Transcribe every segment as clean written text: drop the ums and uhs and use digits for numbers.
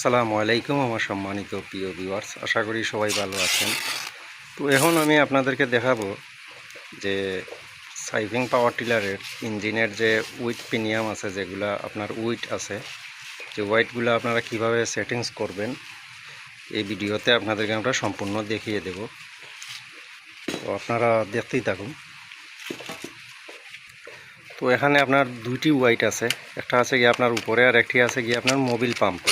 আসসালামু আলাইকুম আমার সম্মানিত প্রিয় ভিউয়ার্স, আশা করি সবাই ভালো আছেন। তো এখন আমি আপনাদেরকে দেখাবো যে সাইভিং পাওয়ার টিলারের ইঞ্জিনের যে উইট পিনিয়াম আছে, যেগুলা আপনার উইট আছে, যে ওয়াইটগুলো আপনারা কিভাবে সেটিংস করবেন এই ভিডিওতে আপনাদেরকে আমরা সম্পূর্ণ দেখিয়ে দেব। তো আপনারা দেখতেই থাকুন। তো এখানে আপনার দুইটি ওয়াইট আছে, একটা আছে গিয়ে আপনার উপরে আর একটি আছে গিয়ে আপনার মোবিল পাম্প।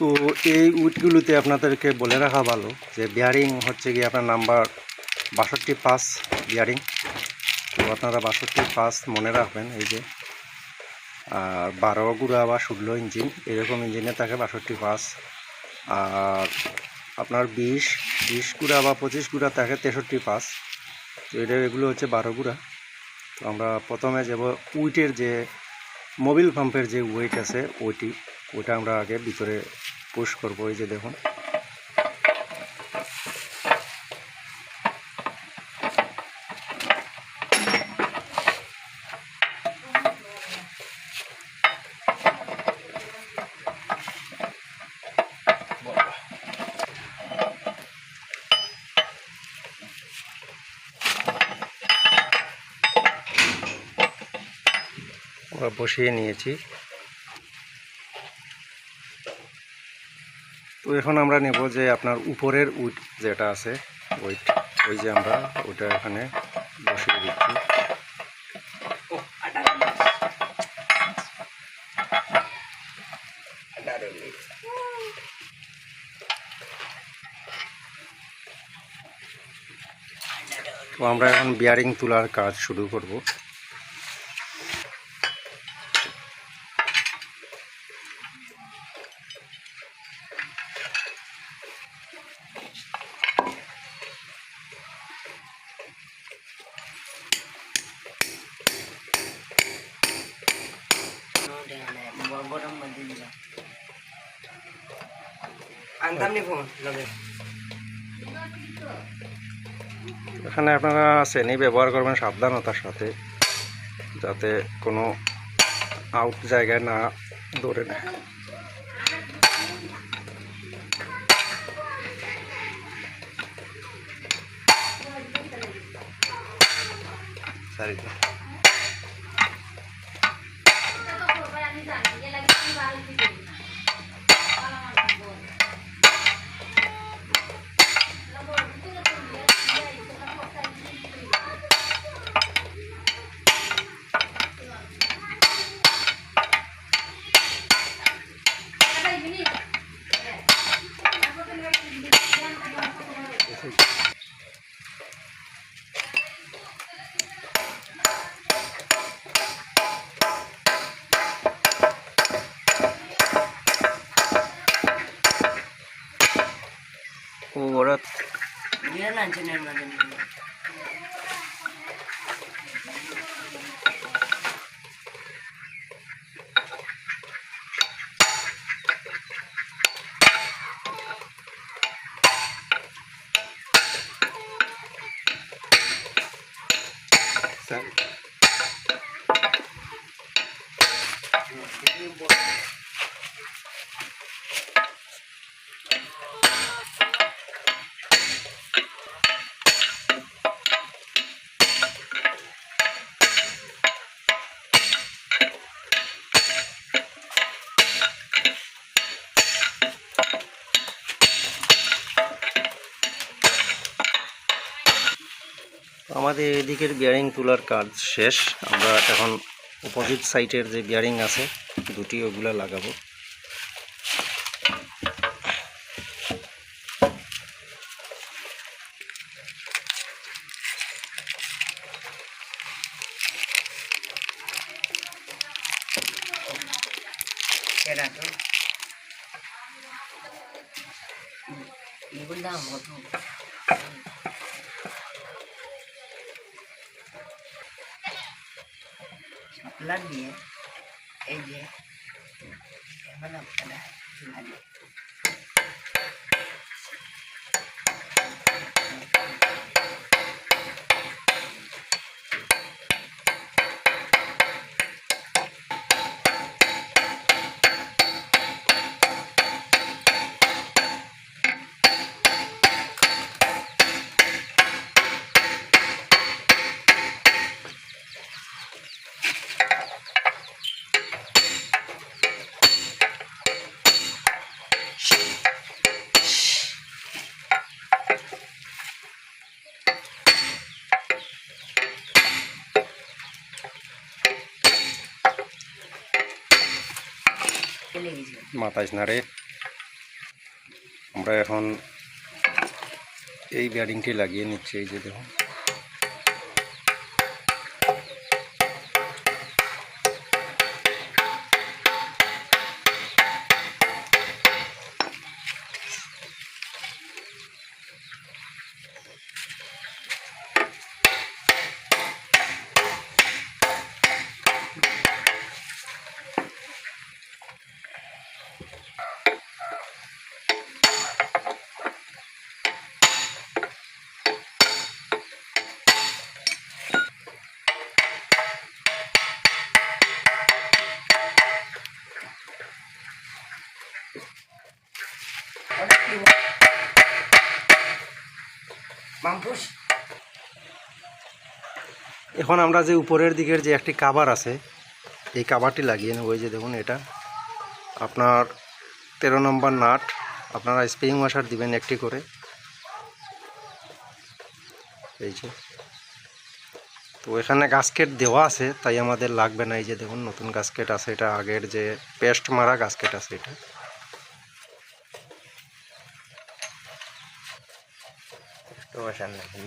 তো এই উইটগুলোতে আপনাদেরকে বলে রাখা ভালো যে বিয়ারিং হচ্ছে গিয়ে আপনার নাম্বার 62.5 বিয়ারিং। তো আপনারা 62.5 মনে রাখবেন। এই যে আর 12 গুঁড়া বা 16 ইঞ্জিন এরকম ইঞ্জিনে থাকে 62.5, আর আপনার 20 গুঁড়া বা 25 গুঁড়া থাকে 63.5। তো এগুলো হচ্ছে 12 গুঁড়া। তো আমরা প্রথমে যাব উইটের যে মোবিল পাম্পের যে ওয়েট আছে ওইটা আমরা আগে ভিতরে পুশ করব। এই যে দেখুন, আমরা বসিয়ে নিয়েছি। তো এখন আমরা নেব যে আপনার উপরের উইট যেটা আছে ওই যে আমরা ওইটা এখানে বসিয়ে দিচ্ছি। তো আমরা এখন বিয়ারিং তোলার কাজ শুরু করব। এখানে আপনারা শ্রেণী ব্যবহার করবেন সাবধানতার সাথে, যাতে কোনো আউট জায়গায় না ধরে নেয়। ওরা আমাদের এদিকের বিয়ারিং তোলার কাজ শেষ। আমরা এখন অপোজিট সাইডের যে বিয়ারিং আছে দুটি, ওগুলা লাগাবো। দিয়ে এই যে মাথায় না রে। আমরা এখন এই বেয়ারিংটি লাগিয়ে নিচ্ছি। এই যে দেখুন, এখন আমরা যে উপরের দিকের যে একটি কাভার আছে, এই কাভারটি লাগিয়ে নেব। এই যে দেখুন, এটা আপনার 13 নম্বর নাট। আপনারা স্প্রিং ওয়াশার দিবেন একটি করে। এই যে, তো এখানে গাস্কেট দেওয়া আছে, তাই আমাদের লাগবে না। এই যে দেখুন, নতুন গাস্কেট আছে, এটা আগের যে পেস্ট মারা গাস্কেট আছে এটা। তো ওয়াশার নাকি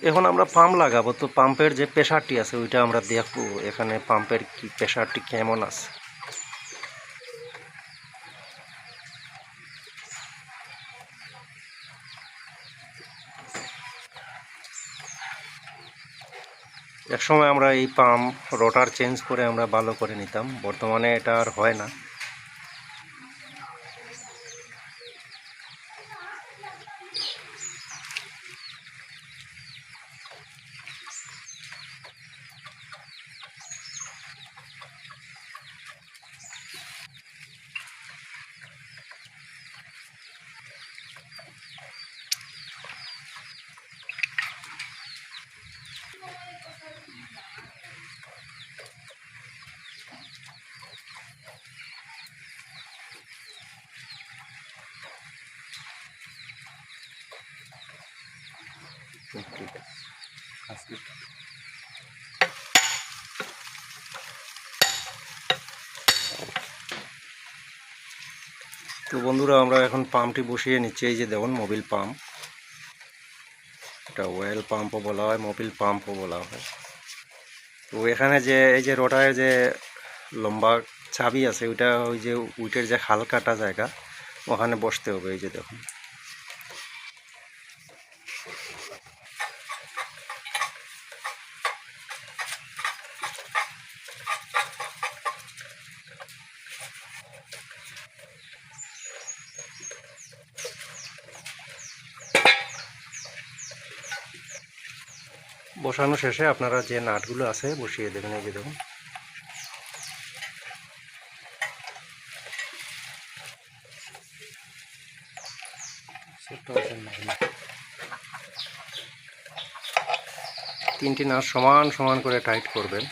এখন আমরা পাম্প লাগাবো, তো পাম্পের যে প্রেশারটি আছে ওইটা আমরা দেখবো এখানে পাম্পের কি প্রেশারটি কেমন আছে। একসময় আমরা এই পাম্প রোটার চেঞ্জ করে আমরা ভালো করে নিতাম, বর্তমানে এটা আর হয় না। তো বন্ধুরা, আমরা এখন পাম্পটি বসিয়ে নিচ্ছি। এই যে দেখুন, মোবিল পাম্প। এটা ওয়েল পাম্পও বলা হয়, মোবিল পাম্পও বলা হয়। তো এখানে যে এই যে রোটারের যে লম্বা চাবি আছে, ওইটা ওই যে উইটের যে খাল কাটা জায়গা, ওখানে বসতে হবে। এই যে দেখুন, বসানো শেষে আপনারা যে নাটগুলো আছে বসিয়ে দেবেন। এই যে দেখুন, তিনটি নাট সমান সমান করে টাইট করবেন।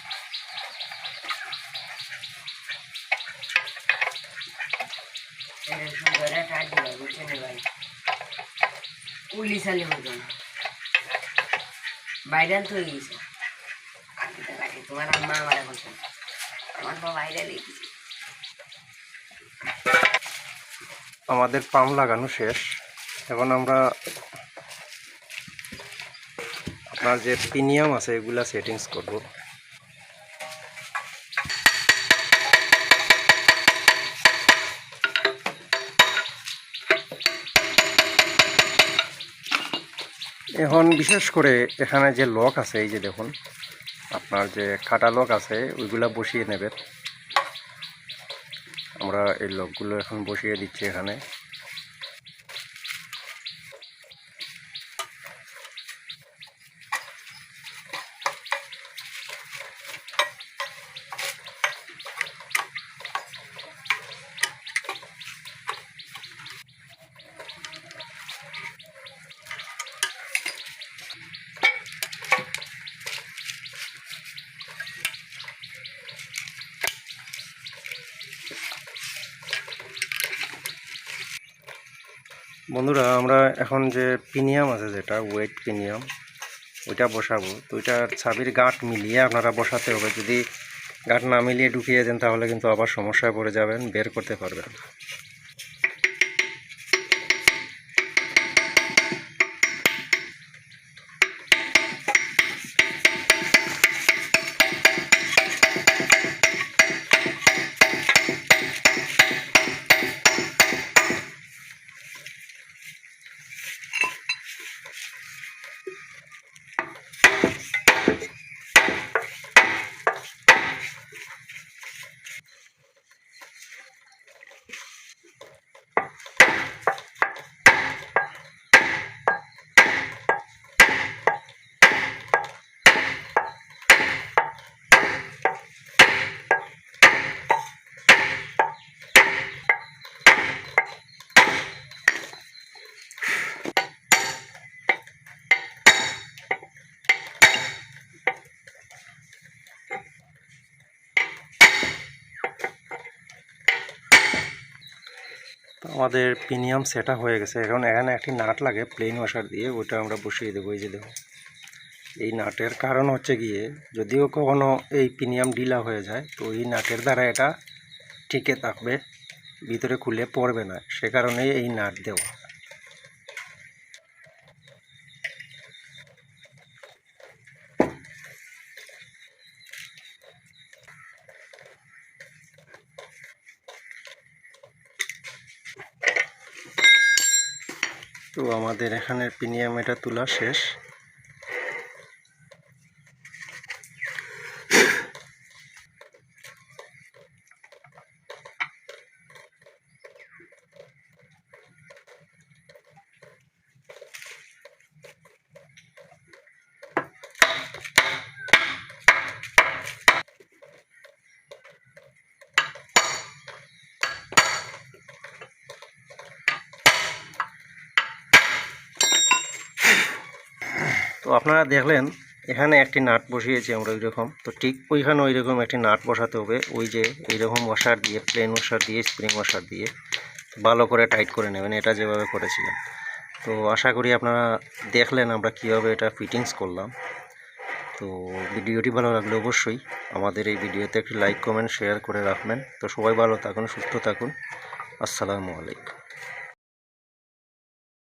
ভাইরাল তো হয়ে গেছে তোমার আম্মা আমার বলছে, আমার মা ভাইরাল হয়ে গেছে। আমাদের পাম্প লাগানো শেষ। এখন আমরা আপনার যে পিনিয়াম আছে এগুলা সেটিংস করব। এখন বিশেষ করে এখানে যে লক আছে, এই যে দেখুন, আপনার যে কাটা লক আছে ওইগুলা বসিয়ে নেবেন। আমরা এই লকগুলো এখন বসিয়ে দিচ্ছি এখানে। বন্ধুরা, আমরা এখন যে পিনিয়াম আছে, যেটা ওয়েট পিনিয়াম, ওইটা বসাবো। তো ওইটার চাবির গাঁট মিলিয়ে আপনারা বসাতে হবে। যদি গাঁট না মিলিয়ে ঢুকিয়ে দেন তাহলে কিন্তু আবার সমস্যায় পড়ে যাবেন, বের করতে পারবেন না। আমাদের পিনিয়াম সেটা হয়ে গেছে। এখন এখানে একটি নাট লাগে প্লেন ওয়াশার দিয়ে, ওইটা আমরা বসিয়ে দেবো। এই যে দেখো, এই নাটের কারণ হচ্ছে গিয়ে, যদিও কখনো এই পিনিয়াম ঢিলা হয়ে যায়, তো এই নাটের দ্বারা এটা টিকে থাকবে, ভিতরে খুলে পড়বে না, সে কারণেই এই নাট দেওয়া। তো আমাদের এখানে পিনিয়াম এটা তোলা শেষ। তো আপনারা দেখলেন এখানে একটি নাট বসিয়েছি আমরা ওইরকম। তো ঠিক ওইখানে ওইরকম একটি নাট বসাতে হবে, ওই যে এইরকম ওয়াশার দিয়ে, প্লেন ওয়াশার দিয়ে, স্প্রিং ওয়াশার দিয়ে ভালো করে টাইট করে নেবেন, এটা যেভাবে করেছিলাম। তো আশা করি আপনারা দেখলেন আমরা কীভাবে এটা ফিটিংস করলাম। তো ভিডিওটি ভালো লাগলে অবশ্যই আমাদের এই ভিডিওতে একটি লাইক, কমেন্ট, শেয়ার করে রাখবেন। তো সবাই ভালো থাকুন, সুস্থ থাকুন। আসসালামু আলাইকুম।